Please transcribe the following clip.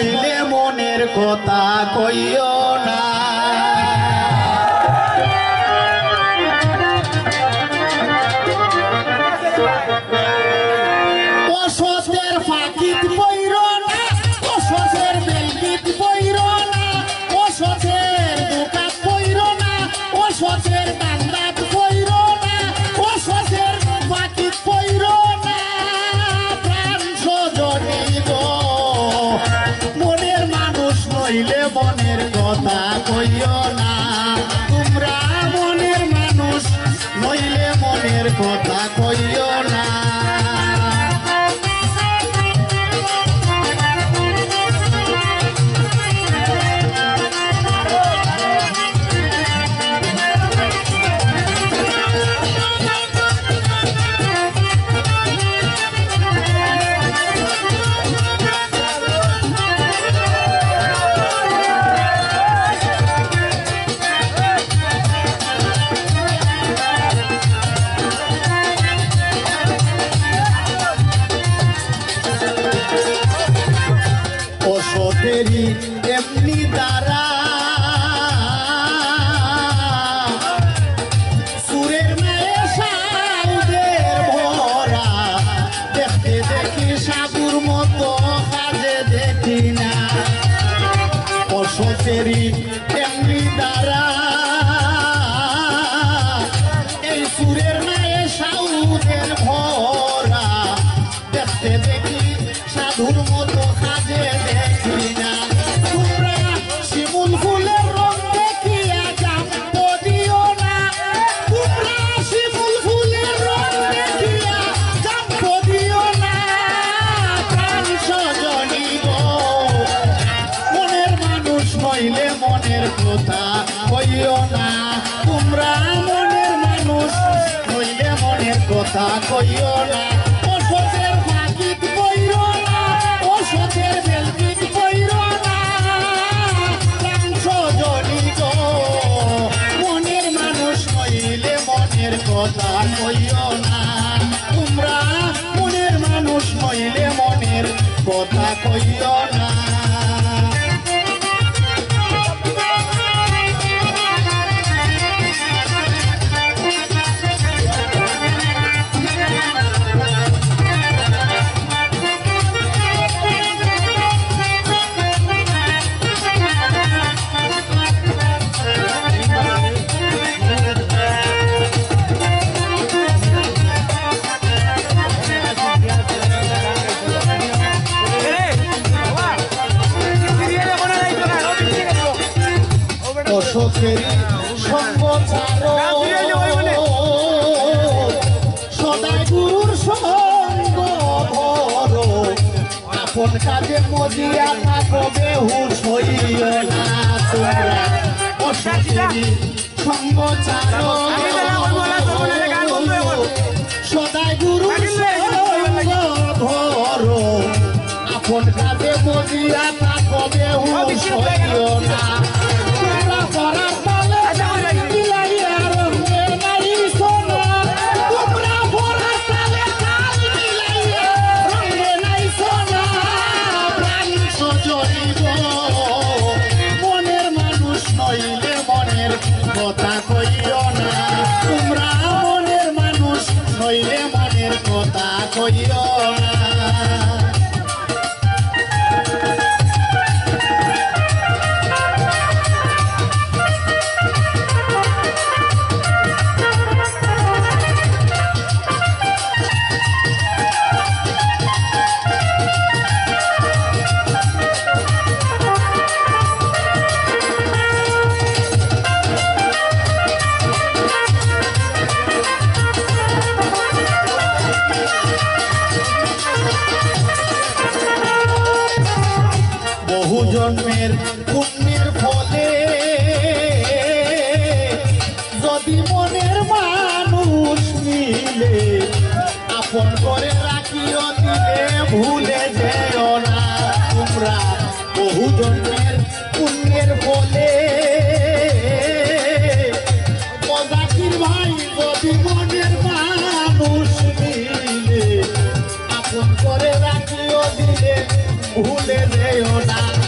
নইলে মনের কথা কইও না। অসতের ফাঁকিত পইর না, অসতের বেলকিত পইর না, অসতের দোকাত পইর না, অসতের বান্দাত পইর না, অসতের ফাঁকিত পইর না। প্রাণ সজনী গো, মনের মানুষ নইলে মনের কথা কইও না। তোমরা মনের মানুষ নইলে মনের কথা কইও না। অসতেরই এমনি দ্বারা সুরের মেয়ে সাউদের ভরা, দেখতে দেখি সাধুর মতো কাজে দেখি না। অসতেরই এমনি দ্বারা এই সুরের মেয়ে সাউদের ভরা, দেখতে দেখি সাধুর মতো কাজে দেখি না। তোমরা শিমুল ফুলের রং দেখিয়া জাম্প দিও না, তোমরা শিমুল ফুলের রং দেখিয়া জাম্প দিও না। প্রাণ সজনী গো, মনের মানুষ নইলে মনের কথা কইও না। তোমরা মনের মানুষ নইলে মনের কথা কইও না। অসতের ফাঁকিত পইর না, অসতের বেলকিত পইর না। প্রাণ সজনী গো, মনের মানুষ নইলে মনের কথা কইও না। তোমরা মনের মানুষ নইলে মনের কথা কইও না। অসতের সঙ্গ ছাড়ো, সদাই গুরুর সঙ্গ ধরো। আপন কাজে মজিয়া থাকো, বেহুশ হইও না। তোমরা অসতের সঙ্গ ছাড়ো, সদাই গুরুর সঙ্গ ধরো। আপন কাজে মজিয়া থাকো, বেহুশ হইও না। মনের মানুষ নইলে মনের কথা কইও না। তোমরা মনের মানুষ নইলে মনের কথা কইও না। বহু জন্মের পুণ্যের ফলে যদি মনের মানুষ মিলে, আপন করে রাখিও দিলে ভুলে যেও না। তোমরা বহু জন্মের পুণ্যের ফলে জাকির ভাই যদি মনের মানুষ মিলে, আপন করে রাখিও দিলে ভুলে যেও না